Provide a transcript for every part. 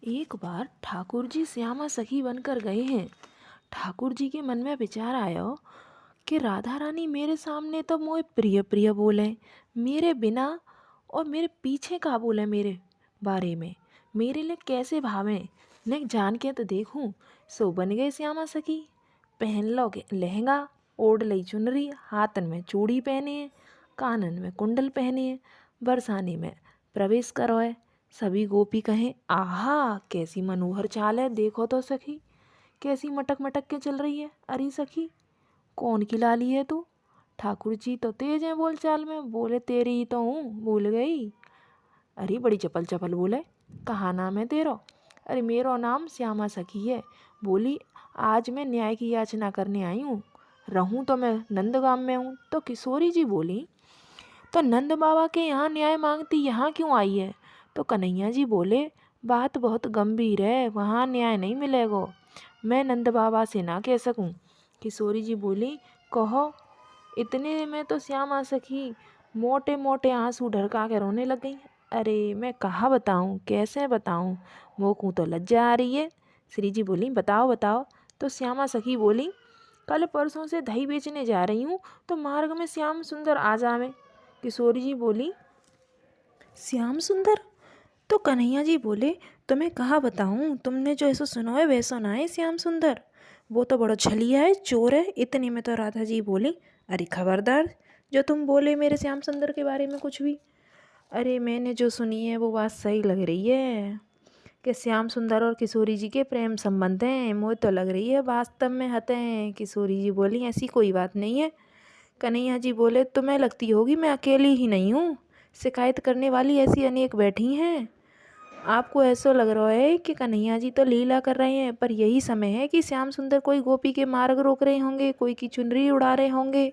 एक बार ठाकुर जी श्यामा सखी बनकर गए हैं। ठाकुर जी के मन में विचार आया कि राधा रानी मेरे सामने तो मोए प्रिय प्रिय बोले, मेरे बिना और मेरे पीछे का बोले मेरे बारे में, मेरे लिए कैसे भावें, न जान के तो देखूं। सो बन गए श्यामा सखी। पहन लो लहंगा, ओढ़ लई चुनरी, हाथन में चूड़ी पहने हैं, कानन में कुंडल पहने हैं, बरसाने में प्रवेश करो है। सभी गोपी कहें, आहा कैसी मनोहर चाल है, देखो तो सखी कैसी मटक मटक के चल रही है। अरे सखी कौन की लाली है तू? ठाकुर जी तो तेज हैं बोल चाल में, बोले तेरी ही तो हूँ, भूल गई। अरे बड़ी चपल चपल बोले, कहाँ नाम है तेरा? अरे मेरो नाम श्यामा सखी है। बोली, आज मैं न्याय की याचना करने आई हूँ, रहूँ तो मैं नंदगाम में हूँ। तो किशोरी जी बोली, तो नंद बाबा के यहाँ न्याय मांगती यहाँ क्यों आई है? तो कन्हैया जी बोले, बात बहुत गंभीर है, वहाँ न्याय नहीं मिलेगा, मैं नंद बाबा से ना कह सकूं। किशोरी जी बोली, कहो। इतने में तो श्यामा सखी मोटे मोटे आंसू ढरका के रोने लग गई। अरे मैं कहाँ बताऊँ, कैसे बताऊँ, मोकू तो लज्जा आ रही है। श्री जी बोली, बताओ बताओ। तो श्यामा सखी बोली, कल परसों से दही बेचने जा रही हूँ, तो मार्ग में श्याम सुंदर आ जावे। किशोरी जी बोली, श्याम सुंदर? तो कन्हैया जी बोले, तुम्हें कहा बताऊं, तुमने जो ऐसा सुना है वैसा ना है श्याम सुंदर, वो तो बड़ा छलिया है, चोर है। इतने में तो राधा जी बोली, अरे खबरदार जो तुम बोले मेरे श्याम सुंदर के बारे में कुछ भी। अरे मैंने जो सुनी है वो बात सही लग रही है कि श्याम सुंदर और किशोरी जी के प्रेम संबंध हैं, मुझे तो लग रही है वास्तव में हते हैं। किशोरी जी बोली, ऐसी कोई बात नहीं है। कन्हैया जी बोले, तुम्हें लगती होगी मैं अकेली ही नहीं हूँ, शिकायत करने वाली ऐसी अनेक बैठी हैं। आपको ऐसा लग रहा है कि कन्हैया जी तो लीला कर रहे हैं, पर यही समय है कि श्याम सुंदर कोई गोपी के मार्ग रोक रहे होंगे, कोई की चुनरी उड़ा रहे होंगे।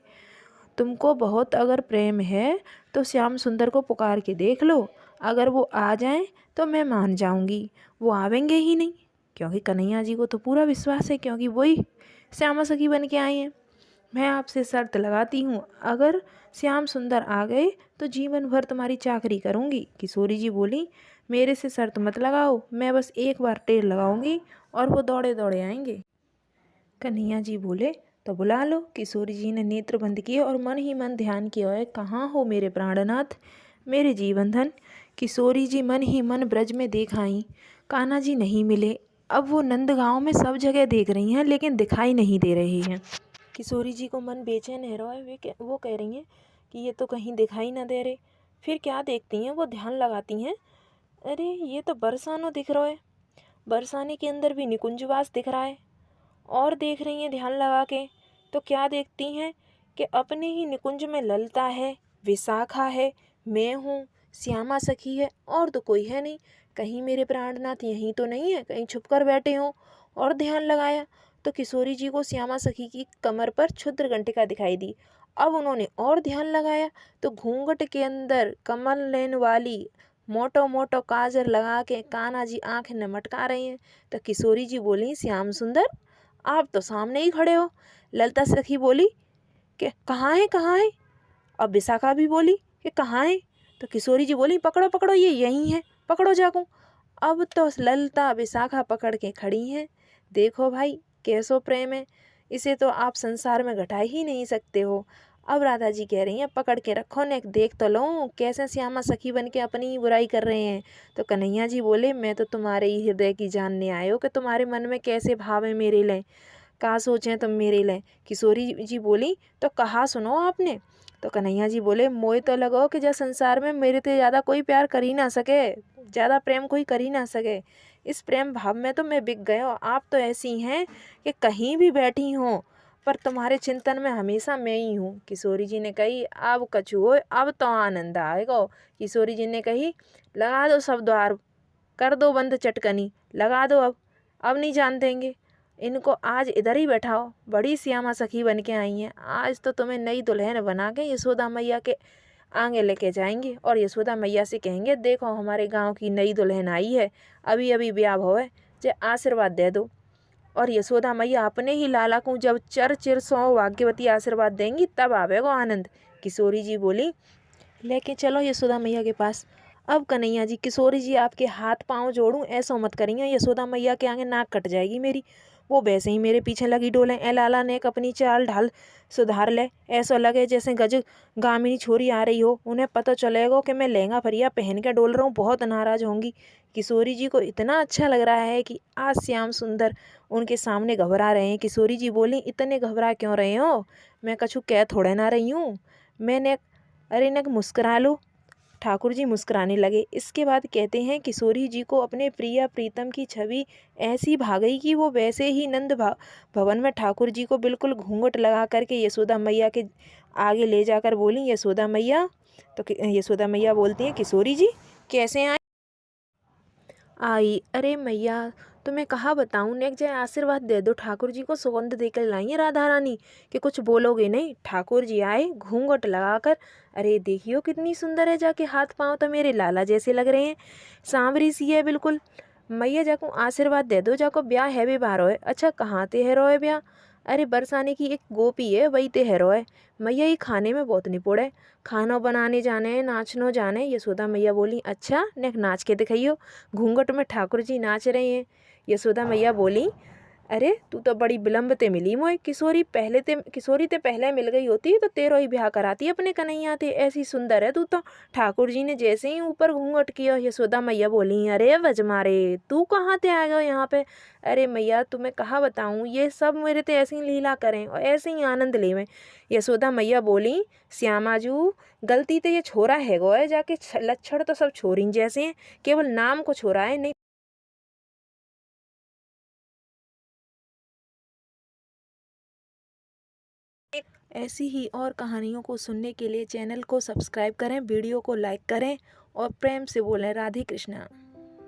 तुमको बहुत अगर प्रेम है तो श्याम सुंदर को पुकार के देख लो, अगर वो आ जाएं तो मैं मान जाऊंगी। वो आवेंगे ही नहीं, क्योंकि कन्हैया जी को तो पूरा विश्वास है, क्योंकि वही श्यामा सखी बन के आई हैं। मैं आपसे शर्त लगाती हूँ, अगर श्याम सुंदर आ गए तो जीवन भर तुम्हारी चाकरी करूँगी। किशोरी जी बोली, मेरे से शर्त मत लगाओ, मैं बस एक बार टेर लगाऊंगी और वो दौड़े दौड़े आएंगे। कन्हैया जी बोले, तो बुला लो। किशोरी जी ने नेत्र बंद किए और मन ही मन ध्यान किया है, कहाँ हो मेरे प्राणनाथ, मेरे जीवन धन। किशोरी जी मन ही मन ब्रज में देख आई, कान्हा जी नहीं मिले। अब वो नंदगांव में सब जगह देख रही हैं लेकिन दिखाई नहीं दे रहे हैं। किशोरी जी को मन बेचैन है रहा है, वो कह रही हैं कि ये तो कहीं दिखाई ना दे रहे। फिर क्या देखती हैं, वो ध्यान लगाती हैं, अरे ये तो बरसानो दिख रहा है, बरसाने के अंदर भी निकुंजवास दिख रहा है। और देख रही हैं ध्यान लगा के, तो क्या देखती हैं कि अपने ही निकुंज में ललता है, विशाखा है, मैं हूँ, श्यामा सखी है, और तो कोई है नहीं। कहीं मेरे प्राणनाथ यहीं तो नहीं है, कहीं छुप कर बैठे हों। और ध्यान लगाया तो किशोरी जी को श्यामा सखी की कमर पर क्षुद्र घंटिका दिखाई दी। अब उन्होंने और ध्यान लगाया तो घूंघट के अंदर कमल नयन वाली मोटो मोटो काजर लगा के कान्हा जी आंखें न मटका रहे हैं। तो किशोरी जी बोली, श्याम सुंदर आप तो सामने ही खड़े हो। ललिता सखी बोली कि कहाँ है कहाँ है। अब विशाखा भी बोली कि कहाँ है। तो किशोरी जी बोली, पकड़ो पकड़ो ये यहीं है, पकड़ो जाको। अब तो ललिता विशाखा पकड़ के खड़ी हैं। देखो भाई कैसो प्रेम है, इसे तो आप संसार में घटा ही नहीं सकते हो। अब राधा जी कह रही हैं, पकड़ के रखो ने, देख तो लो कैसे श्यामा सखी बन के अपनी ही बुराई कर रहे हैं। तो कन्हैया जी बोले, मैं तो तुम्हारे ही हृदय की जानने आए हो कि तुम्हारे मन में कैसे भाव है मेरे लिए, का सोचें तुम मेरे लिए। किशोरी जी बोली, तो कहा सुनो आपने। तो कन्हैया जी बोले, मोए तो लगो कि जब संसार में मेरे से ज़्यादा कोई प्यार कर ही ना सके, ज़्यादा प्रेम कोई कर ही ना सके। इस प्रेम भाव में तो मैं बिक गए हो। आप तो ऐसी हैं कि कहीं भी बैठी हो पर तुम्हारे चिंतन में हमेशा मैं ही हूँ। किशोरी जी ने कही, अब कछु हो, अब तो आनंद आएगा। किशोरी जी ने कही, लगा दो सब द्वार, कर दो बंद चटकनी, लगा दो अब नहीं जान देंगे इनको, आज इधर ही बैठाओ। बड़ी श्यामा सखी बन के आई हैं, आज तो तुम्हें नई दुल्हन बना के यशोदा मैया के आगे लेके जाएंगे और यशोदा मैया से कहेंगे, देखो हमारे गांव की नई दुल्हन आई है, अभी अभी ब्याह हुआ, जे आशीर्वाद दे दो। और यशोदा मैया अपने ही लाला को जब चर चिर सौ भाग्यवती आशीर्वाद देंगी तब आवेगा आनंद। किशोरी जी बोली, लेके चलो यशोदा मैया के पास। अब कन्हैया जी, किशोरी जी आपके हाथ पाँव जोड़ूं, ऐसा मत करिए, यशोदा मैया के आगे नाक कट जाएगी मेरी। वो वैसे ही मेरे पीछे लगी डोले। ए लाला ने अपनी चाल ढाल सुधार ले, ऐसा लगे जैसे गज गामिनी छोरी आ रही हो। उन्हें पता चलेगा कि मैं लहंगा फरिया पहन के डोल रहा हूँ, बहुत नाराज होंगी। किशोरी जी को इतना अच्छा लग रहा है कि आज श्याम सुंदर उनके सामने घबरा रहे हैं। किशोरी जी बोली, इतने घबरा क्यों रहे हो? मैं कछु कह थोड़े ना रही हूँ। मैंने अरे न मुस्कुरा लो। ठाकुर जी मुस्कुराने लगे। इसके बाद कहते हैं, किशोरी जी को अपने प्रिया प्रीतम की छवि ऐसी भा गई कि वो वैसे ही भवन में ठाकुर जी को बिल्कुल घूंघट लगा करके यशोदा मैया के आगे ले जाकर बोली, यशोदा मैया। तो यशोदा मैया बोलती हैं, किशोरी जी कैसे आए? आई, अरे मैया तुम्हें कहा बताऊं, नेक जाए आशीर्वाद दे दो, ठाकुर जी को सुगंध देकर लाई है राधा रानी कि कुछ बोलोगे नहीं। ठाकुर जी आए घूंघट लगाकर। अरे देखियो कितनी सुंदर है, जाके हाथ पांव तो मेरे लाला जैसे लग रहे हैं, सांवरी सी है बिल्कुल। मैया जाको आशीर्वाद दे दो, जाको ब्याह है भी बार है। अच्छा कहाँ ते है रोए ब्याह? अरे बरसाने की एक गोपी है, वही ते है रोए। मैया ये खाने में बहुत निपुण है, खाना बनाने जाने नाचनो जाने। यशोदा मैया बोली, अच्छा नेक नाच के दिखाइयो। घूंघट में ठाकुर जी नाच रहे हैं। यशोदा मैया बोली, अरे तू तो बड़ी विलम्ब ते मिली मोए। किशोरी ते पहले मिल गई होती तो तेरो ही ब्याह कराती अपने कन्हैया थे, ऐसी सुंदर है तू तो। ठाकुर जी ने जैसे ही ऊपर घूंघट किया, यशोदा मैया बोली, अरे वजमारे तू कहाँ ते आ गए यहाँ पे? अरे मैया तुम्हें कहा बताऊँ, ये सब मेरे ते ऐसे ही लीला करें और ऐसे ही आनंद लेवें। यशोदा मैया बोली, श्यामाजू गलती ते ये छोरा है गो है, जाके लक्षण तो सब छोरी जैसे हैं, केवल नाम को छोरा है, नहीं ऐसी ही और कहानियों को सुनने के लिए चैनल को सब्सक्राइब करें, वीडियो को लाइक करें और प्रेम से बोलें राधे कृष्णा।